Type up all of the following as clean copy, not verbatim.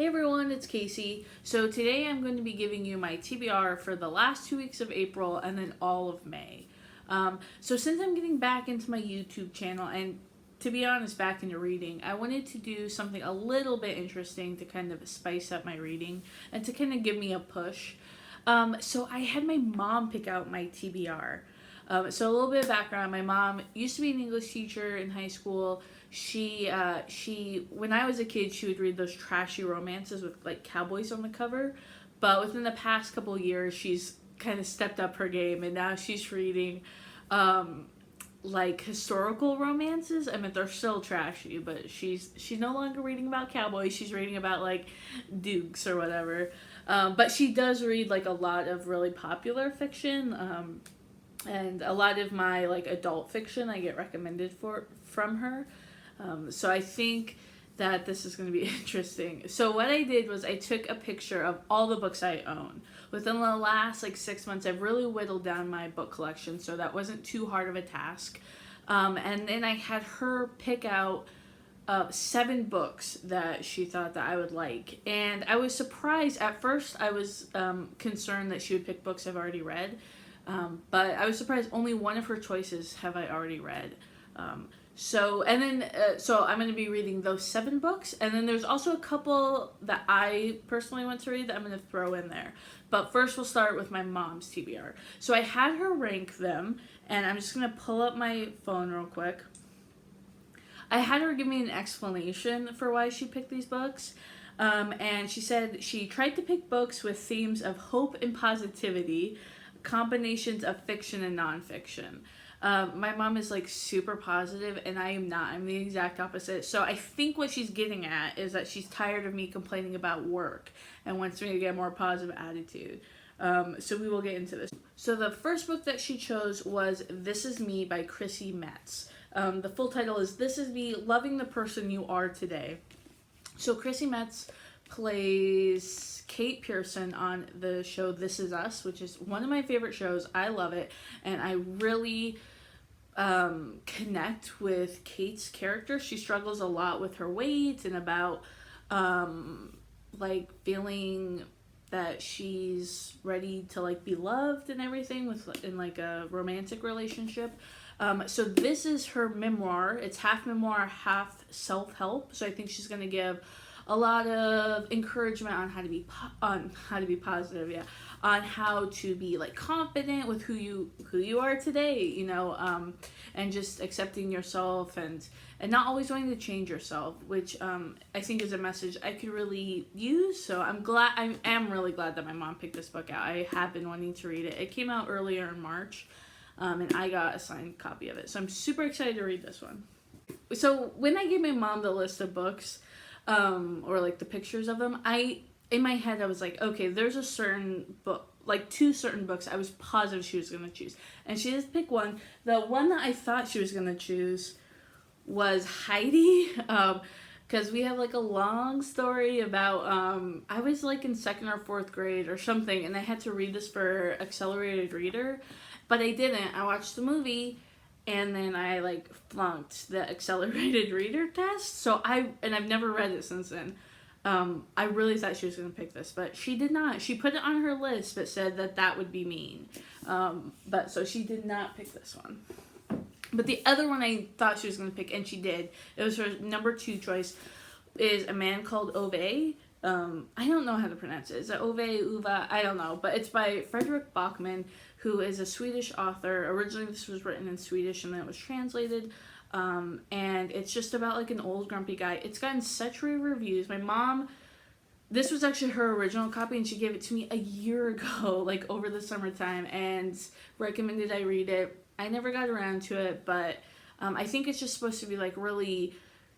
Hey everyone, it's Casey. So today I'm going to be giving you my TBR for the last 2 weeks of April and then all of May. So since I'm getting back into my YouTube channel and to be honest, back into reading, I wanted to do something a little bit interesting to kind of spice up my reading and to kind of give me a push. So I had my mom pick out my TBR. So a little bit of background, my mom used to be an English teacher in high school. She when I was a kid, she would read those trashy romances with like cowboys on the cover. But within the past couple of years, she's kind of stepped up her game, and now she's reading like historical romances. I mean, they're still trashy, but she's no longer reading about cowboys. She's reading about like dukes or whatever. But she does read like a lot of really popular fiction. And a lot of my like adult fiction I get recommended from her. So I think that this is going to be interesting. So what I did was I took a picture of all the books I own. Within the last like 6 months, I've really whittled down my book collection, so that wasn't too hard of a task. And then I had her pick out 7 books that she thought that I would like. And I was surprised. At first, I was concerned that she would pick books I've already read. But I was surprised only one of her choices have I already read. So I'm going to be reading those 7 books, and then there's also a couple that I personally want to read that I'm going to throw in there. But first we'll start with my mom's TBR. So I had her rank them, and I'm just going to pull up my phone real quick. I had her give me an explanation for why she picked these books. And she said she tried to pick books with themes of hope and positivity, combinations of fiction and nonfiction. My mom is like super positive and I am not. I'm the exact opposite. So I think what she's getting at is that she's tired of me complaining about work and wants me to get a more positive attitude. So we will get into this. So the first book that she chose was This Is Me by Chrissy Metz. The full title is This Is Me, Loving the Person You Are Today. So Chrissy Metz plays Kate Pearson on the show This Is Us, which is one of my favorite shows. I love it, and I really connect with Kate's character. She struggles a lot with her weight and about like feeling that she's ready to like be loved and everything in like a romantic relationship. So this is her memoir. It's half memoir, half self-help. So I think she's going to give a lot of encouragement on how to be positive, on how to be like confident with who you are today, and just accepting yourself and not always wanting to change yourself, which I think is a message I could really use. So I am really glad that my mom picked this book out. I have been wanting to read it. It came out earlier in March, and I got a signed copy of it. So I'm super excited to read this one. So when I gave my mom the list of books, or like the pictures of them, in my head I was like, okay, there's a certain book, like 2 certain books I was positive she was going to choose, and she just picked one. The one that I thought she was going to choose was Heidi, because we have like a long story about, I was like in 2nd or 4th grade or something, and I had to read this for accelerated reader, but I didn't. I watched the movie, and then I like flunked the accelerated reader test. So I've never read it since then. I really thought she was going to pick this, but she did not. She put it on her list, but said that would be mean. But so she did not pick this one. But the other one I thought she was going to pick, and she did. It was her number 2 choice, is A Man Called Ove. I don't know how to pronounce it. Is it Ove, Uva? I don't know. But it's by Fredrik Backman, who is a Swedish author. Originally this was written in Swedish and then it was translated. And it's just about like an old grumpy guy. It's gotten such rave reviews. My mom, this was actually her original copy, and she gave it to me a year ago, like over the summertime, and recommended I read it. I never got around to it, but I think it's just supposed to be like really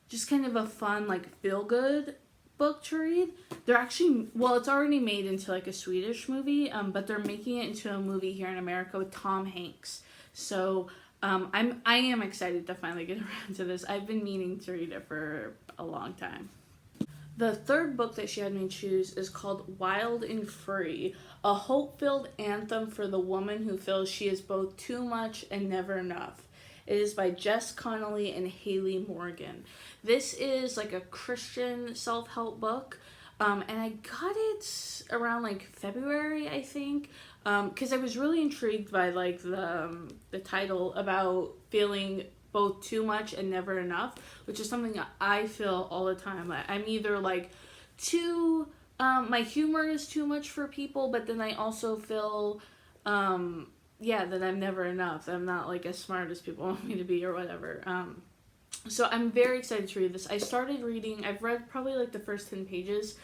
just kind of a fun, like feel-good book to read. They're actually, well, it's already made into like a Swedish movie, but they're making it into a movie here in America with Tom Hanks. So I am excited to finally get around to this. I've been meaning to read it for a long time. The third book that she had me choose is called Wild and Free, a hope-filled anthem for the woman who feels she is both too much and never enough. It is by Jess Connolly and Haley Morgan. This is like a Christian self-help book. And I got it around like February, I think, because I was really intrigued by like the title about feeling both too much and never enough, which is something that I feel all the time. I'm either like too my humor is too much for people, but then I also feel yeah, that I'm never enough. I'm not like as smart as people want me to be or whatever. So I'm very excited to read this. I started reading, I've read probably like the first 10 pages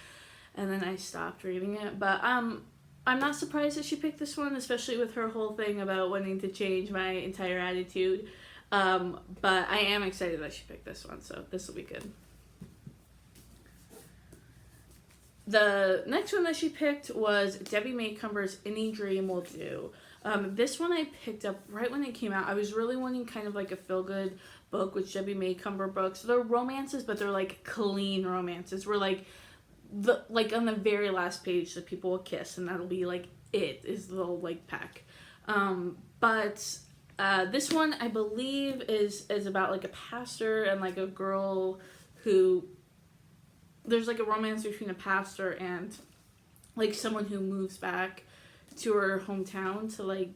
and then I stopped reading it. But I'm not surprised that she picked this one, especially with her whole thing about wanting to change my entire attitude. But I am excited that she picked this one, so this will be good. The next one that she picked was Debbie Maycumber's Any Dream Will Do. This one I picked up right when it came out. I was really wanting kind of like a feel-good book with Debbie Maycumber books. They're romances, but they're like clean romances. Where like on the very last page, the people will kiss, and that'll be like it is the little like pack. But this one I believe is about like a pastor and like a girl who there's like a romance between a pastor and like someone who moves back to her hometown to like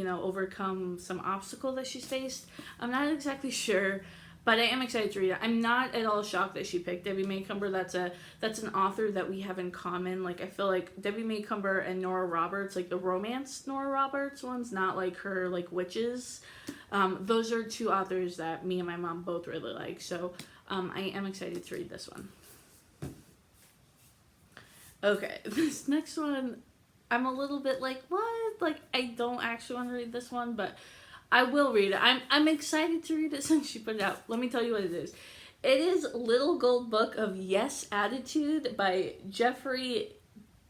overcome some obstacle that she's faced. I'm not exactly sure, but I am excited to read it. I'm not at all shocked that she picked Debbie Maycumber. That's an author that we have in common. Like I feel like Debbie Maycumber and Nora Roberts, like the romance Nora Roberts ones, not like her like witches. Those are two authors that me and my mom both really like. So I am excited to read this one. Okay, this next one, I'm a little bit like, what? Like, I don't actually want to read this one, but I will read it. I'm excited to read it since she put it out. Let me tell you what it is. It is Little Gold Book of Yes Attitude by Jeffrey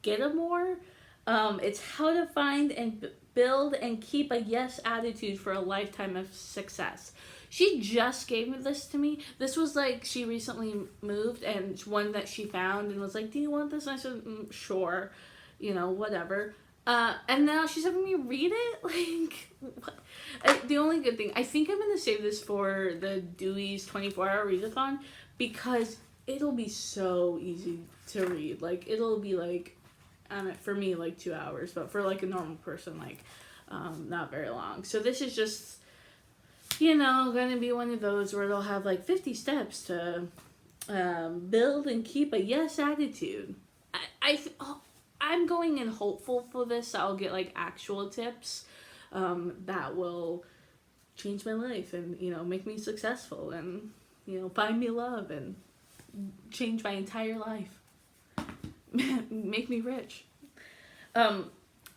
Gittimore. It's how to find and build and keep a yes attitude for a lifetime of success. She just gave this to me. This was like, she recently moved and one that she found and was like, do you want this? And I said, sure, whatever. And now she's having me read it. Like, what? The only good thing, I think I'm going to save this for the Dewey's 24-hour readathon because it'll be so easy to read. Like, it'll be like, for me, like 2 hours, but for like a normal person, like, not very long. So this is just, going to be one of those where they'll have like 50 steps to build and keep a yes attitude. I'm going in hopeful for this. So I'll get like actual tips that will change my life and, make me successful and, find me love and change my entire life. Make me rich.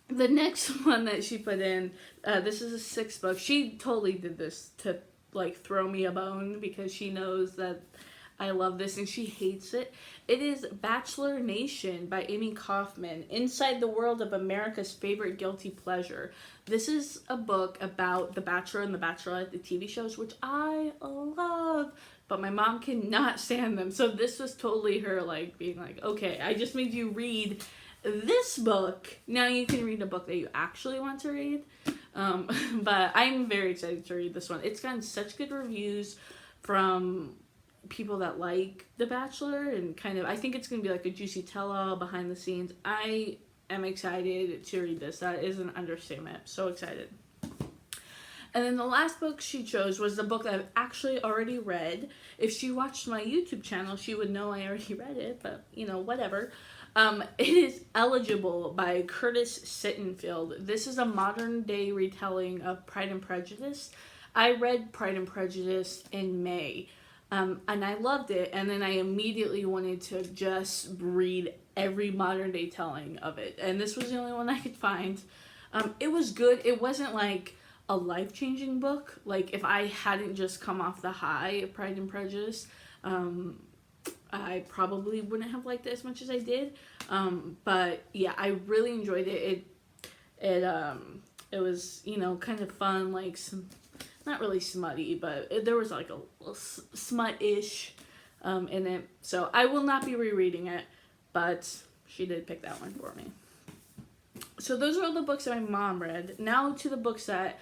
The next one that she put in, this is a 6th book. She totally did this to like throw me a bone because she knows that I love this and she hates it. It is Bachelor Nation by Amy Kaufman, Inside the World of America's Favorite Guilty Pleasure. This is a book about The Bachelor and The Bachelorette, the TV shows, which I love, but my mom cannot stand them. So this was totally her like being like, okay, I just made you read this book. Now you can read a book that you actually want to read. But I'm very excited to read this one. It's gotten such good reviews from people that like The Bachelor and kind of, I think it's going to be like a juicy tell-all behind the scenes. I am excited to read this. That is an understatement. So excited. And then the last book she chose was the book that I've actually already read. If she watched my YouTube channel, she would know I already read it, but whatever. It is Eligible by Curtis Sittenfeld. This is a modern day retelling of Pride and Prejudice. I read Pride and Prejudice in May, and I loved it, and then I immediately wanted to just read every modern day telling of it, and this was the only one I could find. It was good. It wasn't like a life-changing book. Like, if I hadn't just come off the high of Pride and Prejudice, I probably wouldn't have liked it as much as I did. But yeah, I really enjoyed it. It was, kind of fun, like some, not really smutty, but there was like a little smut-ish in it. So I will not be rereading it, but she did pick that one for me. So those are all the books that my mom read. Now to the books that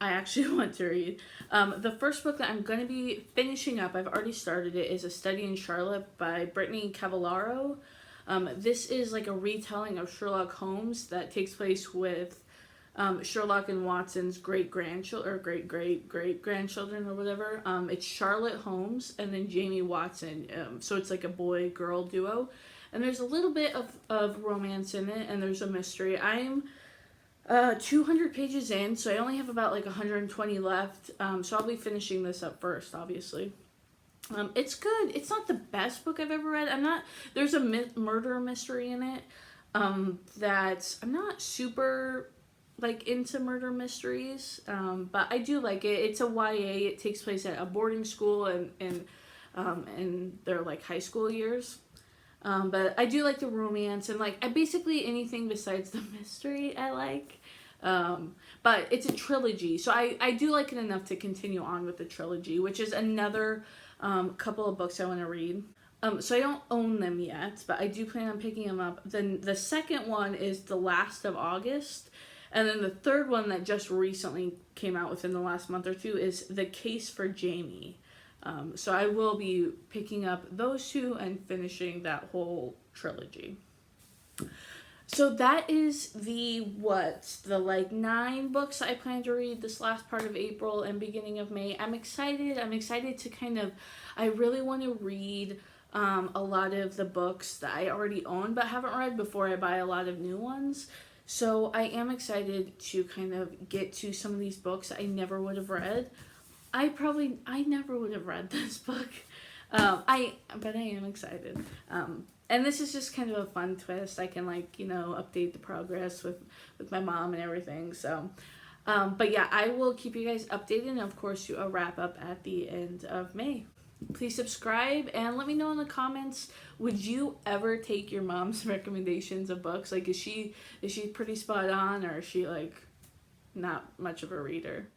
I actually want to read. The first book that I'm going to be finishing up, I've already started it, is A Study in Charlotte by Brittany Cavallaro. This is like a retelling of Sherlock Holmes that takes place with Sherlock and Watson's great grandchildren or great grandchildren or whatever. It's Charlotte Holmes and then Jamie Watson. So it's like a boy girl duo. And there's a little bit of romance in it, and there's a mystery. I'm 200 pages in, so I only have about like 120 left. So I'll be finishing this up first, obviously. It's good. It's not the best book I've ever read. There's a murder mystery in it. That I'm not super like into murder mysteries, but I do like it. It's a YA. It takes place at a boarding school and their like high school years. But I do like the romance and like basically anything besides the mystery I like. But it's a trilogy, so I do like it enough to continue on with the trilogy, which is another couple of books I want to read. So I don't own them yet, but I do plan on picking them up. Then the second one is The Last of August. And then the third one that just recently came out within the last month or two is The Case for Jamie. So I will be picking up those two and finishing that whole trilogy. So that is the like 9 books I plan to read this last part of April and beginning of May. I'm excited. I really want to read a lot of the books that I already own but haven't read before I buy a lot of new ones. So I am excited to kind of get to some of these books I never would have read. I never would have read this book. But I am excited. And this is just kind of a fun twist. I can update the progress with my mom and everything. So, but yeah, I will keep you guys updated and of course do a wrap up at the end of May. Please subscribe and let me know in the comments, would you ever take your mom's recommendations of books? Like, is she pretty spot on, or is she like not much of a reader?